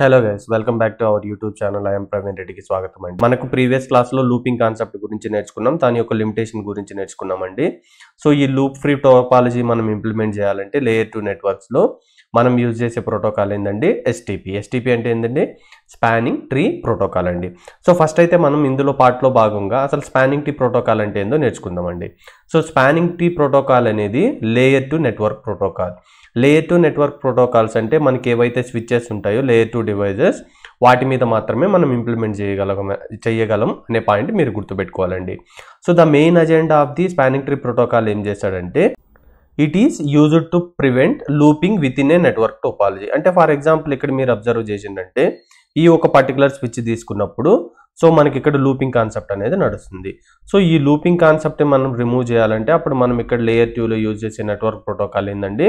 Hello guys, welcome back to our YouTube channel. I'm Praveen రెడ్డికి స్వాగతం అండి. మనకు ప్రీవియస్ క్లాస్లో లూపింగ్ కాన్సెప్ట్ గురించి నేర్చుకున్నాం, దాని యొక్క లిమిటేషన్ గురించి నేర్చుకున్నామండి. సో ఈ లూప్ ఫ్రీ టోపాలజీ మనం ఇంప్లిమెంట్ చేయాలంటే లేయర్ 2 నెట్వర్క్స్లో మనం యూజ్ చేసే ప్రోటోకాల్ ఏంటండి? ఎస్టీపీ అంటే ఏంటండి? స్పానింగ్ ట్రీ ప్రోటోకాల్ అండి. సో ఫస్ట్ అయితే మనం ఇందులో పార్ట్లో భాగంగా అసలు స్పానింగ్ ట్రీ ప్రోటోకాల్ అంటే ఏందో నేర్చుకుందామండి. సో స్పానింగ్ ట్రీ ప్రోటోకాల్ అనేది layer 2 network protocol. Layer 2 network protocols అంటే మనకి ఏవైతే స్విచ్చెస్ ఉంటాయో లేయర్ 2 డివైజెస్, వాటి మీద మాత్రమే మనం ఇంప్లిమెంట్ చేయగలం అనే పాయింట్ మీరు గుర్తుపెట్టుకోవాలండి. So the main agenda of the spanning tree protocol ఏం చేశాడంటే, it is used to prevent looping within a network topology. అంటే ఫర్ ఎగ్జాంపుల్ ఇక్కడ మీరు అబ్జర్వ్ చేసిందంటే ఈ ఒక పర్టికులర్ స్విచ్ తీసుకున్నప్పుడు సో మనకి ఇక్కడ లూపింగ్ కాన్సెప్ట్ అనేది నడుస్తుంది. సో ఈ లూపింగ్ కాన్సెప్ట్ మనం రిమూవ్ చేయాలంటే అప్పుడు మనం ఇక్కడ లేయర్ 2లో యూజ్ చేసే నెట్వర్క్ ప్రోటోకాల్ ఏంటండి?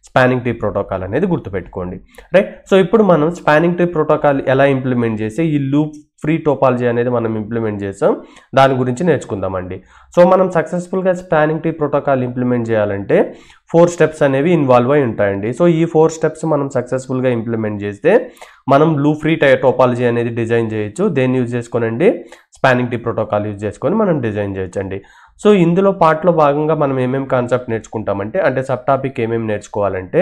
స్పానింగ్ ట్రీ ప్రోటోకాల్ అనేది గుర్తుపెట్టుకోండి, రైట్. సో ఇప్పుడు మనం స్పానింగ్ ట్రీ ప్రోటోకాల్ ఎలా ఇంప్లిమెంట్ చేసి ఈ లూప్ ఫ్రీ టోపాలజీ అనేది మనం ఇంప్లిమెంట్ చేసాం, దాని గురించి నేర్చుకుందామండి. సో మనం సక్సెస్ఫుల్గా స్పానింగ్ ట్రీ ప్రోటోకాల్ ఇంప్లిమెంట్ చేయాలంటే 4 స్టెప్స్ అనేవి ఇన్వాల్వ్ అయి ఉంటాయండి. సో ఈ 4 స్టెప్స్ మనం సక్సెస్ఫుల్గా ఇంప్లిమెంట్ చేస్తే మనం లూప్ ఫ్రీ టోపాలజీ అనేది డిజైన్ చేయొచ్చు. దేన్ని యూజ్ చేసుకోనండి? స్పానింగ్ ట్రీ ప్రోటోకాల్ యూజ్ చేసుకొని మనం డిజైన్ చేయొచ్చండి. సో ఇందులో పార్ట్లో భాగంగా మనం ఏమేమి కాన్సెప్ట్ నేర్చుకుంటామంటే, అంటే సబ్ టాపిక్ ఏమేమి నేర్చుకోవాలంటే,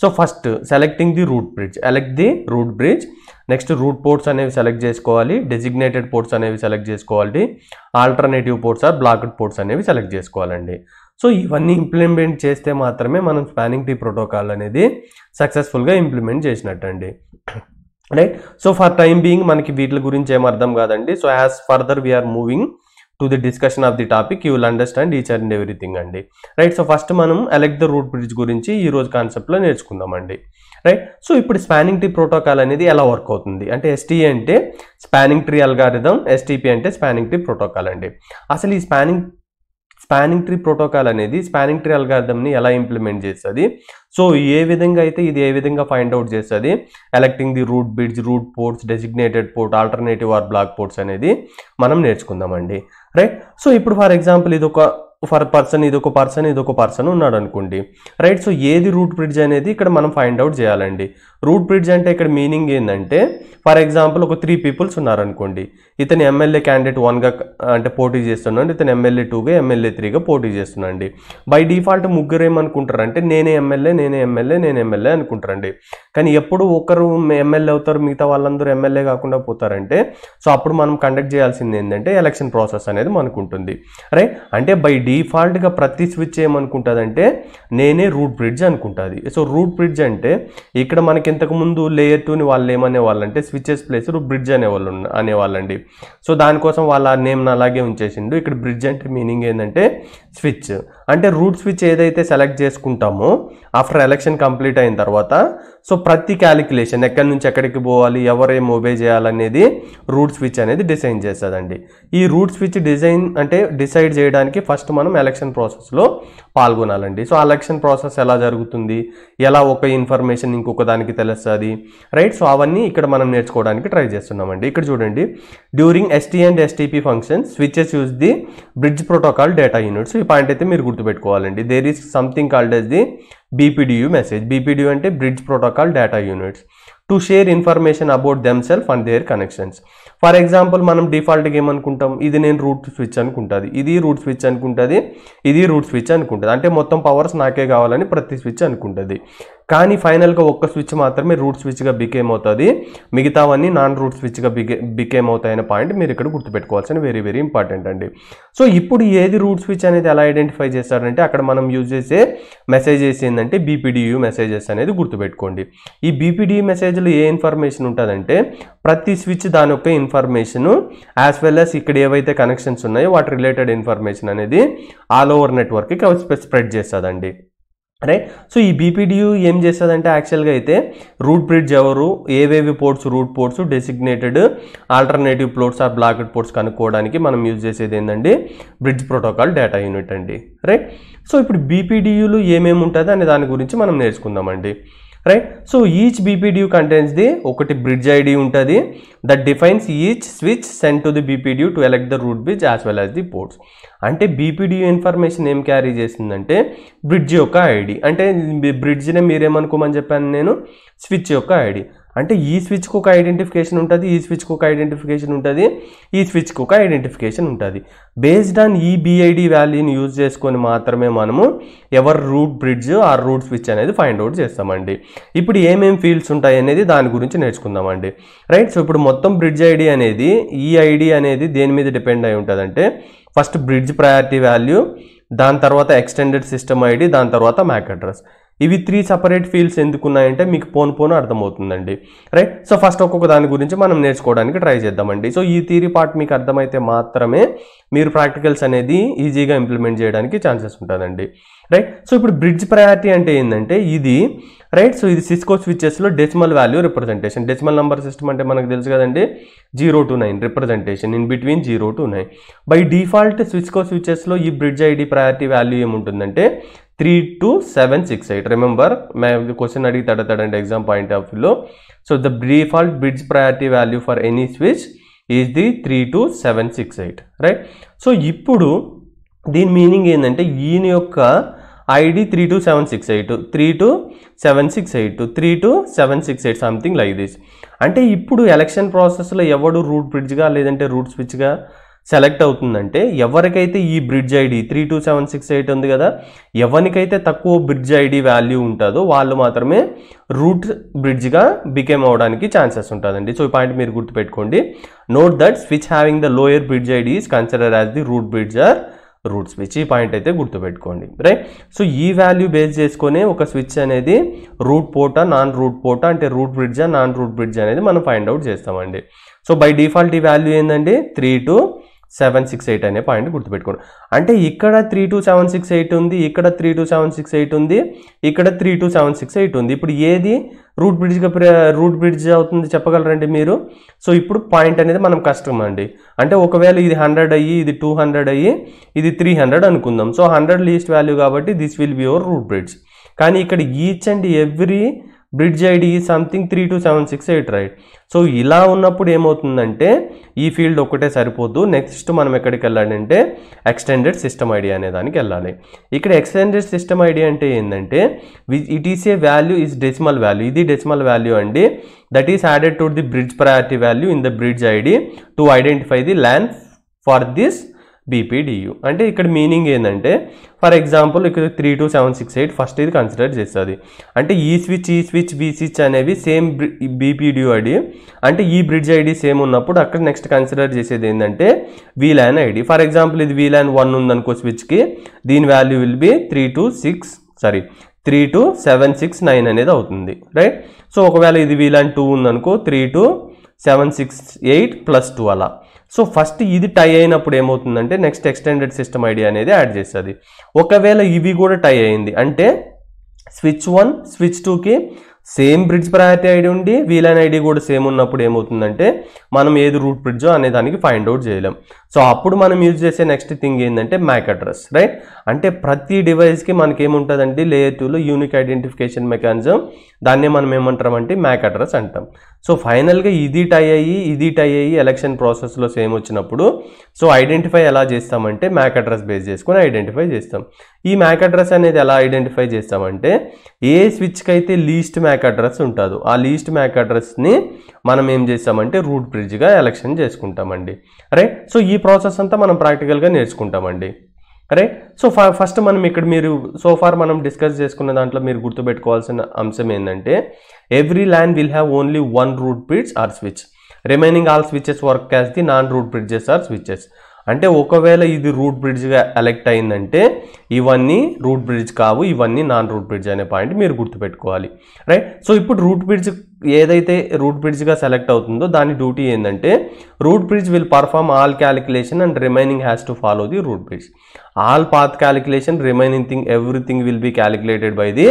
so first selecting the root bridge, elect the root bridge. Next root ports అనేవి సెలెక్ట్ చేసుకోవాలి, డెసిగ్నేటెడ్ పోర్ట్స్ అనేవి సెలెక్ట్ చేసుకోవాలి, alternative ports or blocked ports అనేవి సెలెక్ట్ చేసుకోవాలండి. సో ఇవన్నీ ఇంప్లిమెంట్ చేస్తే మాత్రమే మనం స్పానింగ్ ట్రీ ప్రోటోకాల్ అనేది సక్సెస్ఫుల్గా ఇంప్లిమెంట్ చేసినట్టండి, right. So for time being మనకి వీటి గురించి ఏం అర్థం కాదండి. So as further we are moving to the discussion of the topic you will understand each and everything అండి, రైట్. సో ఫస్ట్ మనం ఎలెక్ట్ ద రూట్ బ్రిడ్జ్ గురించి ఈ రోజు కాన్సెప్ట్లో నేర్చుకుందామండి, రైట్. సో ఇప్పుడు స్పానింగ్ ట్రీ ప్రోటోకాల్ అనేది ఎలా వర్క్ అవుతుంది అంటే, ఎస్టీఏ అంటే స్పానింగ్ ట్రీ అల్గారిథం, ఎస్టీపీ అంటే స్పానింగ్ ట్రీ ప్రోటోకాల్ అండి. అసలు ఈ స్పానింగ్ ట్రీ ప్రోటోకాల్ అనేది స్పానింగ్ ట్రీ అల్గారిథంని ఎలా ఇంప్లిమెంట్ చేస్తుంది, సో ఏ విధంగా అయితే ఇది ఏ విధంగా ఫైండ్ అవుట్ చేస్తుంది, electing the root bridge, root ports, designated port, alternative or block ports అనేది మనం నేర్చుకుందామండి, రైట్. సో ఇప్పుడు ఫర్ ఎగ్జాంపుల్ ఇదొక పర్సన్ ఉన్నాడు అనుకోండి, రైట్. సో ఏది రూట్ బ్రిడ్జ్ అనేది ఇక్కడ మనం ఫైండ్ అవుట్ చేయాలండి. రూట్ బ్రిడ్జ్ అంటే ఇక్కడ మీనింగ్ ఏంటంటే, ఫర్ ఎగ్జాంపుల్ ఒక 3 పీపుల్స్ ఉన్నారనుకోండి, ఇతను ఎమ్మెల్యే క్యాండిడేట్ 1గా అంటే పోటీ చేస్తున్నాడు, ఇతను ఎమ్మెల్యే 2గా, ఎమ్మెల్యే 3గా పోటీ చేస్తున్నాండి. బై డిఫాల్ట్ ముగ్గురు ఏమనుకుంటారంటే నేనే ఎమ్మెల్యే అనుకుంటారండి. కానీ ఎప్పుడు ఒకరు ఎమ్మెల్యే అవుతారు, మిగతా వాళ్ళందరూ ఎమ్మెల్యే కాకుండా పోతారంటే, సో అప్పుడు మనం కండక్ట్ చేయాల్సింది ఏంటంటే ఎలక్షన్ ప్రాసెస్ అనేది మనకు ఉంటుంది, రైట్. అంటే బై డిఫాల్ట్గా ప్రతి స్విచ్ ఏమనుకుంటుందంటే నేనే రూట్ బ్రిడ్జ్ అనుకుంటుంది. సో రూట్ బ్రిడ్జ్ అంటే ఇక్కడ మనకి ఇంతకు ముందు లేయర్ 2ని వాళ్ళు ఏమనేవాళ్ళంటే స్విచెస్ ప్లేస్ రూట్ బ్రిడ్జ్ అనేవాళ్ళండి. సో దానికోసం వాళ్ళ నేమ్ని అలాగే ఉంచేసిండు. ఇక్కడ బ్రిడ్జ్ అంటే మీనింగ్ ఏంటంటే స్విచ్, అంటే రూట్ స్విచ్ ఏదైతే సెలెక్ట్ చేసుకుంటామో ఆఫ్టర్ ఎలక్షన్ కంప్లీట్ అయిన తర్వాత, సో ప్రతి క్యాలిక్యులేషన్ ఎక్కడి నుంచి ఎక్కడికి పోవాలి, ఎవరేం ఒబే చేయాలనేది రూట్ స్విచ్ అనేది డిసైన్ చేస్తుందండి. ఈ రూట్ స్విచ్ డిసైడ్ చేయడానికి ఫస్ట్ మనం ఎలక్షన్ ప్రాసెస్లో పాల్గొనాలండి. సో ఎలక్షన్ ప్రాసెస్ ఎలా జరుగుతుంది, ఎలా ఒక ఇన్ఫర్మేషన్ ఇంకొక దానికి తెలుస్తుంది, రైట్. సో అవన్నీ ఇక్కడ మనం నేర్చుకోవడానికి ట్రై చేస్తున్నామండి. ఇక్కడ చూడండి, during ST and STP function switches use the bridge protocol data units. ఈ పాయింట్ అయితే మీరు గుర్తుపెట్టుకోవాలండి. There is something called as the BPDU message. BPDU అంటే bridge protocol data units to share information about themselves and their connections. For example మనం డిఫాల్ట్గా ఏమనుకుంటాం, ఇది నేను రూట్ స్విచ్ అనుకుంటుంది, ఇది రూట్ స్విచ్ అనుకుంటుంది, ఇది రూట్ స్విచ్ అనుకుంటుంది, అంటే మొత్తం పవర్స్ నాకే కావాలని ప్రతి స్విచ్ అనుకుంటుంది. కానీ ఫైనల్గా ఒక్క స్విచ్ మాత్రమే రూట్ స్విచ్గా బికేమ్ అవుతుంది, మిగతావన్నీ నాన్ రూట్ స్విచ్గా బికేమ్ అవుతాయనే పాయింట్ మీరు ఇక్కడ గుర్తుపెట్టుకోవాల్సిన వెరీ వెరీ ఇంపార్టెంట్ అండి. సో ఇప్పుడు ఏది రూట్ స్విచ్ అనేది ఎలా ఐడెంటిఫై చేస్తారంటే, అక్కడ మనం యూజ్ చేసే మెసేజెస్ ఏంటంటే BPDU మెసేజెస్ అనేది గుర్తుపెట్టుకోండి. ఈ BPDU మెసేజ్లో ఏ ఇన్ఫర్మేషన్ ఉంటుందంటే ప్రతి స్విచ్ దాని యొక్క ఇన్ఫర్మేషన్ యాజ్ వెల్ యాజ్ ఇక్కడ ఏవైతే కనెక్షన్స్ ఉన్నాయో వాటి రిలేటెడ్ ఇన్ఫర్మేషన్ అనేది ఆల్ ఓవర్ నెట్వర్క్కి స్ప్రెడ్ చేస్తుందండి, రైట్. సో ఈ BPDU ఏం చేస్తుందంటే యాక్చువల్గా అయితే రూట్ బ్రిడ్జ్ ఎవరు, ఏవేవి ports root ports, designated alternative ports or blocked ports కనుక్కోవడానికి మనం యూజ్ చేసేది ఏంటండి బ్రిడ్జ్ ప్రోటోకాల్ డేటా యూనిట్ అండి, రైట్. సో ఇప్పుడు BPDUలు ఏమేమి ఉంటుంది అనే దాని గురించి మనం నేర్చుకుందామండి, right. So each BPDU contains the ఒకటి బ్రిడ్జ్ ఐడి ఉంటుంది that defines each switch send to the BPDU to elect the root bridge as well as the ports. అంటే BPDU ఇన్ఫర్మేషన్ ఏం క్యారీ చేసిందంటే బ్రిడ్జ్ యొక్క ఐడి, అంటే బ్రిడ్జ్నే మీరేమనుకోమని చెప్పాను నేను, switch యొక్క ఐడి. అంటే ఈ స్విచ్కి ఒక ఐడెంటిఫికేషన్ ఉంటుంది, ఈ స్విచ్కి ఒక ఐడెంటిఫికేషన్ ఉంటుంది, ఈ స్విచ్కి ఒక ఐడెంటిఫికేషన్ ఉంటుంది. బేస్డ్ ఆన్ ఈ బిఐడి వాల్యూని యూజ్ చేసుకొని మాత్రమే మనము ఎవరు root bridge or root switch అనేది ఫైండ్ అవుట్ చేస్తామండి. ఇప్పుడు ఏమేమి ఫీల్డ్స్ ఉంటాయి అనేది దాని గురించి నేర్చుకుందామండి. రైట్. సో ఇప్పుడు మొత్తం బ్రిడ్జ్ ఐడి అనేది, ఈ ఐడి అనేది దేని మీద డిపెండ్ అయి ఉంటుందంటే ఫస్ట్ బ్రిడ్జ్ ప్రయారిటీ వాల్యూ, దాని తర్వాత ఎక్స్టెండెడ్ సిస్టమ్ ఐడి, దాని తర్వాత మ్యాక్ అడ్రస్. ఇవి 3 సపరేట్ ఫీల్డ్స్ ఎందుకున్నాయంటే మీకు పోను అర్థమవుతుందండి. రైట్. సో ఫస్ట్ ఒక్కొక్క దాని గురించి మనం నేర్చుకోవడానికి ట్రై చేద్దామండి. సో ఈ థియరీ పార్ట్ మీకు అర్థమైతే మాత్రమే మీరు ప్రాక్టికల్స్ అనేది ఈజీగా ఇంప్లిమెంట్ చేయడానికి ఛాన్సెస్ ఉంటుందండి. రైట్. సో ఇప్పుడు బ్రిడ్జ్ ప్రయారిటీ అంటే ఏంటంటే ఇది, రైట్, సో ఇది సిస్కో స్విచెస్లో decimal value representation. Decimal number system అంటే మనకు తెలుసు కదండి, 0 to 9 representation in between 0 to 9. By default Cisco స్విచెస్లో ఈ బ్రిడ్జ్ ఐడి ప్రయారిటీ వాల్యూ ఏముంటుందంటే 32768. రిమెంబర్, క్వశ్చన్ అడిగి అడగండి ఎగ్జామ్ పాయింట్ ఆఫ్ వ్యూలో. So the default bridge priority value for any switch is the 32768. Right. So ఇప్పుడు దీని మీనింగ్ ఏంటంటే ఈయన యొక్క ఐడి 32768, 32768, 32768 సంథింగ్ లైక్ దిస్. అంటే ఇప్పుడు ఎలక్షన్ ప్రాసెస్లో ఎవడు రూట్ బ్రిడ్జ్గా లేదంటే రూట్ స్విచ్గా సెలెక్ట్ అవుతుందంటే ఎవరికైతే ఈ బ్రిడ్జ్ ఐడి 32768 ఉంది కదా, ఎవరికైతే తక్కువ బ్రిడ్జ్ ఐడి వాల్యూ ఉంటుందో వాళ్ళు మాత్రమే రూట్ బ్రిడ్జ్గా బికేమ్ అవడానికి ఛాన్సెస్ ఉంటుందండి. సో ఈ పాయింట్ మీరు గుర్తుపెట్టుకోండి. Note that switch having the lower bridge ID is consider as the root bridge or root switch. ఈ పాయింట్ అయితే గుర్తుపెట్టుకోండి. రైట్. సో ఈ వాల్యూ బేస్ చేసుకుని ఒక స్విచ్ అనేది రూట్ పోర్టా నాన్ రూట్ పోర్టా, అంటే రూట్ బ్రిడ్జా నాన్ రూట్ బ్రిడ్జ్ అనేది మనం ఫైండ్ అవుట్ చేస్తామండి. సో బై డిఫాల్ట్ ఈ వాల్యూ ఏంటండి 32768 అనే పాయింట్ గుర్తుపెట్టుకోండి. అంటే ఇక్కడ 32768 ఉంది, ఇక్కడ 32768 ఉంది, ఇక్కడ 32768 ఉంది. ఇప్పుడు ఏది రూట్ బ్రిడ్జ్ అవుతుంది చెప్పగలరండి మీరు? సో ఇప్పుడు పాయింట్ అనేది మనం కష్టం అండి. అంటే ఒకవేళ ఇది 100 అయ్యి, ఇది 200 అయ్యి, ఇది 300 అనుకుందాం. సో 100 లీస్ట్ వాల్యూ కాబట్టి this will be your route bridge. కానీ ఇక్కడ each and every bridge ID something 32768. Right. So ఇలా ఉన్నప్పుడు ఏమవుతుందంటే ఈ ఫీల్డ్ ఒక్కటే సరిపోదు. నెక్స్ట్ మనం ఎక్కడికి వెళ్ళాలంటే ఎక్స్టెండెడ్ సిస్టమ్ ఐడి అనే దానికి వెళ్ళాలి. ఇక్కడ ఎక్స్టెండెడ్ సిస్టమ్ ఐడి అంటే ఏంటంటే it is a value is decimal value. ఇది డెసిమల్ వాల్యూ అండి. That is added to the bridge priority value in the bridge ID to identify the LAN for this BPDU. అంటే ఇక్కడ meaning ఏంటంటే for example ఇక్కడ 32768 first ఇది consider చేస్తుంది. అంటే ఈ స్విచ్ బి స్విచ్ అనేవి సేమ్ BPDU ఐడి, అంటే ఈ బ్రిడ్జ్ ఐడి సేమ్ ఉన్నప్పుడు అక్కడ నెక్స్ట్ కన్సిడర్ చేసేది ఏంటంటే VLAN ఐడి. ఫర్ ఎగ్జాంపుల్ ఇది VLAN 1 ఉందనుకో స్విచ్కి, దీని వాల్యూ విల్ బి 32769 అనేది అవుతుంది. రైట్. సో ఒకవేళ ఇది VLAN 2 ఉందనుకో 32768 + 2 అలా. సో ఫస్ట్ ఇది టై అయినప్పుడు ఏమవుతుందంటే నెక్స్ట్ ఎక్స్టెండెడ్ సిస్టమ్ ఐడి అనేది యాడ్ చేస్తుంది. ఒకవేళ ఇవి కూడా టై అయింది అంటే స్విచ్ 1 స్విచ్ 2కి సేమ్ బ్రిడ్జ్ ప్రయారిటీ ఐడి ఉండి VLAN ఐడి కూడా సేమ్ ఉన్నప్పుడు ఏమవుతుందంటే మనం ఏది రూట్ బ్రిడ్జో అనే దానికి ఫైండ్ అవుట్ చేయలేం. సో అప్పుడు మనం యూజ్ చేసే నెక్స్ట్ థింగ్ ఏంటంటే మ్యాక్ అడ్రస్. రైట్. అంటే ప్రతి డివైస్కి మనకి ఏముంటుందండి లేయర్ 2లో యూనిక్ ఐడెంటిఫికేషన్ మెకానిజం, దాన్నే మనం ఏమంటామంటే మ్యాక్ అడ్రస్ అంటాం. సో ఫైనల్గా ఇది టై అయ్యి ఎలక్షన్ ప్రాసెస్లో సేమ్ వచ్చినప్పుడు సో ఐడెంటిఫై ఎలా చేస్తామంటే మ్యాక్ అడ్రస్ బేస్ చేసుకొని ఐడెంటిఫై చేస్తాం. ఈ మ్యాక్ అడ్రస్ అనేది ఎలా ఐడెంటిఫై చేస్తామంటే ఏ స్విచ్కి అయితే లీస్ట్ మ్యాక్ అడ్రస్ ఉంటుందో ఆ లీస్ట్ మ్యాక్ అడ్రస్ని మనం ఏం చేస్తామంటే రూట్ బ్రిడ్జ్గా ఎలక్షన్ చేసుకుంటామండి. రైట్. సో ఈ ప్రాసెస్ అంతా మనం ప్రాక్టికల్గా నేర్చుకుంటామండి. రైట్. సో ఫస్ట్ మనం ఇక్కడ మీరు సోఫార్ మనం డిస్కస్ చేసుకున్న దాంట్లో మీరు గుర్తుపెట్టుకోవాల్సిన అంశం ఏంటంటే every LAN will have only 1 root bridge or switch. Remaining all switches work as the non root bridges or switches. అంటే ఒకవేళ ఇది రూట్ బ్రిడ్జ్గా ఎలెక్ట్ అయిందంటే ఇవన్నీ రూట్ బ్రిడ్జ్ కావు, ఇవన్నీ నాన్ రూట్ బ్రిడ్జ్ అనే పాయింట్ మీరు గుర్తుపెట్టుకోవాలి. రైట్. సో ఇప్పుడు రూట్ బ్రిడ్జ్ ఏదైతే రూట్ బ్రిడ్జ్గా సెలెక్ట్ అవుతుందో దాని డ్యూటీ ఏంటంటే route bridge will perform all calculation and remaining has to follow the root bridge. All path calculation, remaining thing, everything will be calculated by the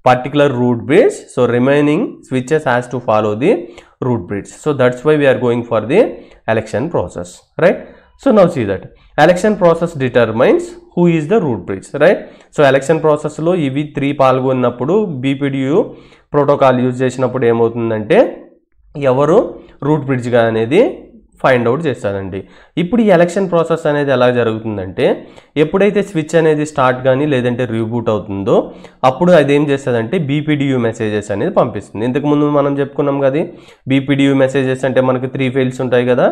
particular root bridge. So remaining switches has to follow the root bridge. So that's why we are going for the election process. Right. So now see that election process determines who is the root bridge. Right. So election process లో ఇవి 3 పాల్గొన్నప్పుడు BPDU protocol use చేసినప్పుడు ఏమవుతుందంటే ఎవరు route బ్రిడ్జ్గా అనేది find out చేస్తానండి. ఇప్పుడు ఈ ఎలక్షన్ ప్రాసెస్ అనేది ఎలా జరుగుతుందంటే ఎప్పుడైతే స్విచ్ అనేది స్టార్ట్ కానీ లేదంటే రీబూట్ అవుతుందో అప్పుడు అదేం చేస్తుందంటే బీపీడియూ మెసేజెస్ అనేది పంపిస్తుంది. ఇంతకుముందు మనం చెప్పుకున్నాం కదా, బీపీడియూ మెసేజెస్ అంటే మనకు 3 ఫీల్డ్స్ ఉంటాయి కదా,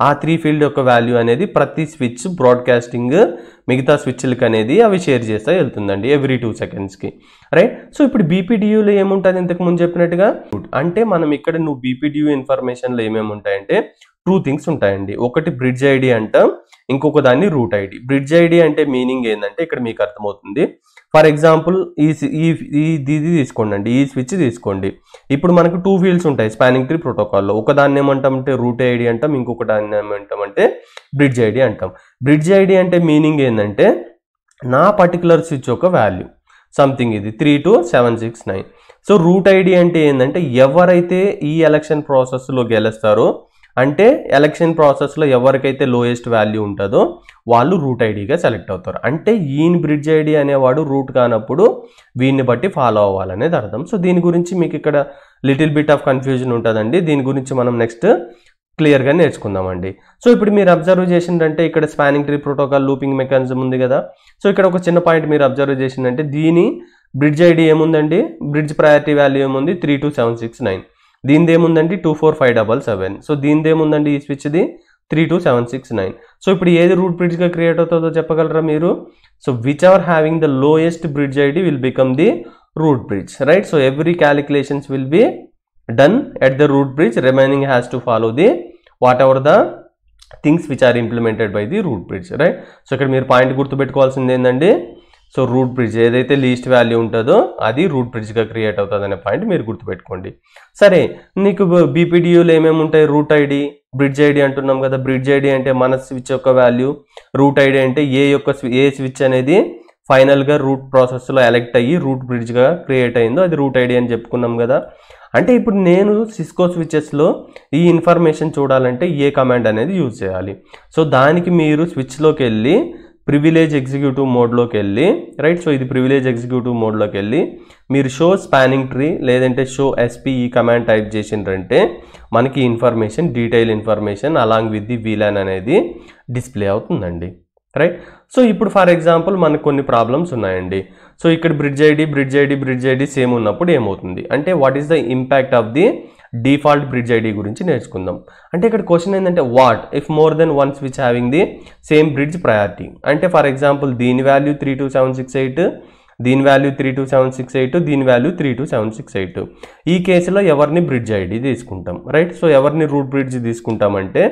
ఆ 3 ఫీల్డ్ యొక్క వాల్యూ అనేది ప్రతి స్విచ్ బ్రాడ్కాస్టింగ్ మిగతా స్విచ్లకి అనేది అవి షేర్ చేస్తూ వెళ్తుందండి ఎవ్రీ 2 సెకండ్స్కి, రైట్. సో ఇప్పుడు బీపీడియూలో ఏముంటుంది ఇంతకుముందు చెప్పినట్టుగా, అంటే మనం ఇక్కడ నువ్వు బీపీడియూ ఇన్ఫర్మేషన్లో ఏమేమి ఉంటాయంటే 2 థింగ్స్ ఉంటాయండి. ఒకటి బ్రిడ్జ్ ఐడి అంటాం, ఇంకొక దాన్ని రూట్ ఐడి. బ్రిడ్జ్ ఐడి అంటే మీనింగ్ ఏంటంటే ఇక్కడ మీకు అర్థమవుతుంది. ఫర్ ఎగ్జాంపుల్ ఇది తీసుకోండి అండి, ఈ స్విచ్ తీసుకోండి. ఇప్పుడు మనకు 2 ఫీల్డ్స్ ఉంటాయి స్పానింగ్ ట్రీ ప్రోటోకాల్లో. ఒక దాన్ని ఏమంటామంటే రూట్ ఐడి అంటాం, ఇంకొక దాన్ని ఏమంటామంటే బ్రిడ్జ్ ఐడి అంటాం. బ్రిడ్జ్ ఐడి అంటే మీనింగ్ ఏంటంటే నా పర్టికులర్ స్విచ్ యొక్క వాల్యూ సంథింగ్ ఇది 32769. సో రూట్ ఐడి అంటే ఏంటంటే ఎవరైతే ఈ ఎలక్షన్ ప్రాసెస్లో గెలుస్తారో, అంటే ఎలక్షన్ ప్రాసెస్లో ఎవరికైతే లోయెస్ట్ వాల్యూ ఉంటుందో వాళ్ళు రూట్ ఐడిగా సెలెక్ట్ అవుతారు. అంటే ఈయన బ్రిడ్జ్ ఐడి అనేవాడు రూట్ కానప్పుడు వీడిని బట్టి ఫాలో అవ్వాలనేది అర్థం. సో దీని గురించి మీకు ఇక్కడ లిటిల్ బిట్ ఆఫ్ కన్ఫ్యూజన్ ఉంటుందండి. దీని గురించి మనం నెక్స్ట్ క్లియర్గా నేర్చుకుందామండి. సో ఇప్పుడు మీరు అబ్జర్వ్ చేసిందంటే ఇక్కడ spanning tree protocol looping mechanism ఉంది కదా. సో ఇక్కడ ఒక చిన్న పాయింట్ మీరు అబ్జర్వ్ చేసిందంటే దీని బ్రిడ్జ్ ఐడి ఏముందండి, బ్రిడ్జ్ ప్రయారిటీ వాల్యూ ఏముంది 32769. దీనిది ఏముందండి 24577. సో దీనిది ఏముందండి ఈ స్విచ్ది 32769. సో ఇప్పుడు ఏది రూట్ బ్రిడ్జ్గా క్రియేట్ అవుతుందో చెప్పగలరా మీరు? So which ever having the lowest bridge ID will become the root bridge, right. So every calculations will be done at the root bridge, remaining has to follow the whatever the things which are implemented by the root bridge, right. So ఇక్కడ మీరు point గుర్తుపెట్టుకోవాల్సింది ఏంటండి, so root bridge ఏదైతే least value ఉంటుందో అది route బ్రిడ్జ్గా create అవుతుంది అనే point మీరు గుర్తుపెట్టుకోండి. సరే, నీకు బీపీడియూలో ఏమేమి ఉంటాయి, రూట్ ఐడి, బ్రిడ్జ్ ఐడి అంటున్నాం కదా. బ్రిడ్జ్ ఐడి అంటే మన స్విచ్ యొక్క వాల్యూ, రూట్ ఐడి అంటే ఏ స్విచ్ అనేది ఫైనల్గా రూట్ ప్రాసెస్లో ఎలెక్ట్ అయ్యి రూట్ బ్రిడ్జ్గా క్రియేట్ అయిందో అది రూట్ ఐడి అని చెప్పుకున్నాం కదా. అంటే ఇప్పుడు నేను సిస్కో స్విచెస్లో ఈ ఇన్ఫర్మేషన్ చూడాలంటే ఏ కమాండ్ అనేది యూజ్ చేయాలి. సో దానికి మీరు స్విచ్లోకి వెళ్ళి ప్రివిలేజ్ ఎగ్జిక్యూటివ్ మోడ్లోకి వెళ్ళి, రైట్. సో ఇది ప్రివిలేజ్ ఎగ్జిక్యూటివ్ మోడ్లోకి వెళ్ళి మీరు షో స్పానింగ్ ట్రీ లేదంటే షో ఎస్పీ ఈ కమాండ్ టైప్ చేసిండ్రంటే మనకి information, detail information along with the VLAN అనేది డిస్ప్లే అవుతుందండి, రైట్. సో ఇప్పుడు ఫర్ ఎగ్జాంపుల్ మనకు కొన్ని ప్రాబ్లమ్స్ ఉన్నాయండి. సో ఇక్కడ బ్రిడ్జ్ ఐడి సేమ్ ఉన్నప్పుడు ఏమవుతుంది అంటే what is the impact of the default bridge ID గురించి నేర్చుకుందాం. అంటే ఇక్కడ క్వశ్చన్ ఏంటంటే what if more than one switch having the same bridge priority. అంటే ఫర్ ఎగ్జాంపుల్ దీని వాల్యూ 32768, దీని వాల్యూ 32768, దీని వాల్యూ 32768. ఈ కేసులో ఎవరిని బ్రిడ్జ్ ఐడి తీసుకుంటాం, రైట్. సో ఎవరిని రూట్ బ్రిడ్జ్ తీసుకుంటామంటే,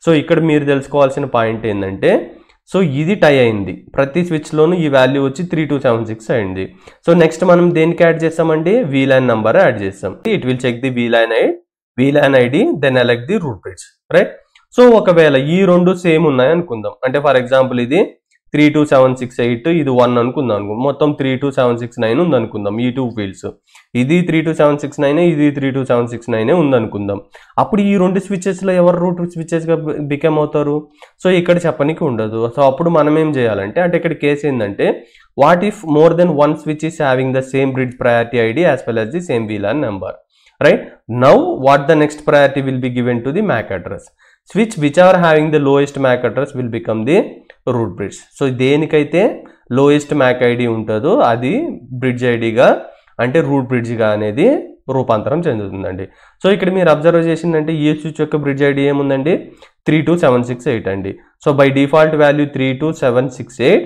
సో ఇక్కడ మీరు తెలుసుకోవాల్సిన పాయింట్ ఏంటంటే, సో ఇది టై అయింది, ప్రతి స్విచ్లోనూ ఈ వాల్యూ వచ్చి 3276 అయింది. సో నెక్స్ట్ మనం దేనికి యాడ్ చేస్తామండి, వీలాన్ నంబర్ యాడ్ చేస్తాం. It will check the VLAN ID then elect the root bridge, right. So ఒకవేళ ఈ రెండు సేమ్ ఉన్నాయి అనుకుందాం, అంటే ఫర్ ఎగ్జాంపుల్ ఇది 32768 ఇది 1 అనుకుందాం, మొత్తం 32769 ఉంది అనుకుందాం. ఈ 2 ఫీల్డ్స్ ఇది 32769 ఇది 32769 ఉంది అనుకుందాం. అప్పుడు ఈ రెండు స్విచెస్లో ఎవరు రూట్ స్విచెస్గా బికమ్ అవుతారు? సో ఇక్కడ చెప్పనికి ఉండదు. సో అప్పుడు మనం ఏం చేయాలంటే, అంటే ఇక్కడ కేసు ఏంటంటే what if more than one switch is having the same bridge priority ID as well as the same VLAN number, right. Now what the next priority will be given to the MAC address. Switch which are having the lowest MAC address will become the root bridge. So దేనికైతే lowest MAC ID ఉంటుందో అది bridge ఐడిగా అంటే route బ్రిడ్జ్గా అనేది రూపాంతరం చెందుతుందండి. So ఇక్కడ మీరు observe చేసిందంటే ఈ స్విచ్ యొక్క బ్రిడ్జ్ ఐడి ఏముందండి 32768 అండి. So by default value 32768,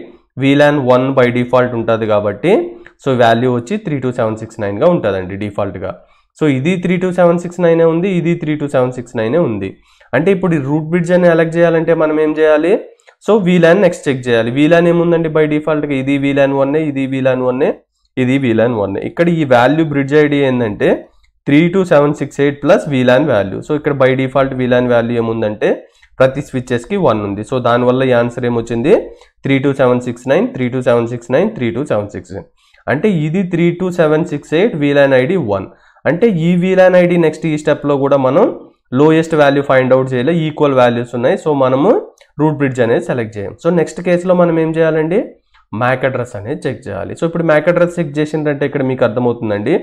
VLAN 1 by default ఉంటుంది కాబట్టి సో వాల్యూ వచ్చి 32769గా ఉంటుందండి డిఫాల్ట్గా. సో ఇది 32769 ఉంది, ఇది 32769 ఉంది. అంటే ఇప్పుడు ఈ రూట్ బ్రిడ్జ్ అని ఎలెక్ట్ చేయాలంటే మనం ఏం చేయాలి, సో వీలాన్ నెక్స్ట్ చెక్ చేయాలి. వీలాన్ ఏముందండి బై డిఫాల్ట్గా ఇది వీలాన్ 1, ఇది వీలాన్ 1, ఇది వీలాన్ 1. ఇక్కడ ఈ వాల్యూ బ్రిడ్జ్ ఐడి ఏంటంటే 32768 ప్లస్ వీలాన్ వాల్యూ. సో ఇక్కడ బై డిఫాల్ట్ వీలాన్ వాల్యూ ఏముందంటే ప్రతి స్విచెస్కి 1 ఉంది. సో దానివల్ల ఈ ఆన్సర్ ఏమొచ్చింది 32769, 32769, 32769. అంటే ఇది 32768 వీలాన్ ఐడి 1. అంటే ఈ వీలాన్ ఐడి నెక్స్ట్ ఈ స్టెప్లో కూడా మనం లోయెస్ట్ వాల్యూ ఫైండ్ అవుట్ చేయాలి, ఈక్వల్ వాల్యూస్ ఉన్నాయి. సో మనము రూట్ బ్రిడ్జ్ అనేది సెలెక్ట్ చేయం. సో నెక్స్ట్ కేసులో మనం ఏం చేయాలండి, MAC అడ్రస్ అనేది చెక్ చేయాలి. సో ఇప్పుడు MAC అడ్రస్ చెక్ చేసిందంటే ఇక్కడ మీకు అర్థమవుతుందండి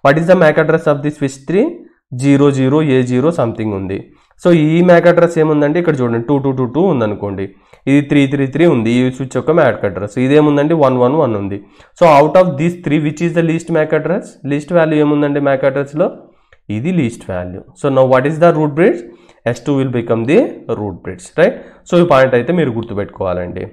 what is the MAC address of the switch 3 00A0 something ఉంది. సో ఈ మ్యాక్ అడ్రస్ ఏముందంటే ఇక్కడ చూడండి 2222 ఉందనుకోండి, ఇది 333 ఉంది, ఈ స్విచ్ యొక్క మ్యాక్ అడ్రస్. ఇదేముందండి 111 ఉంది. So out of these 3 which is the least MAC address? Least value ఏముందండి మ్యాక్ అడ్రస్లో? ఇది least value. So now what is the root bridge? S2 will become the root bridge, right? So ఈ point అయితే మీరు గుర్తుపెట్టుకోవాలండి.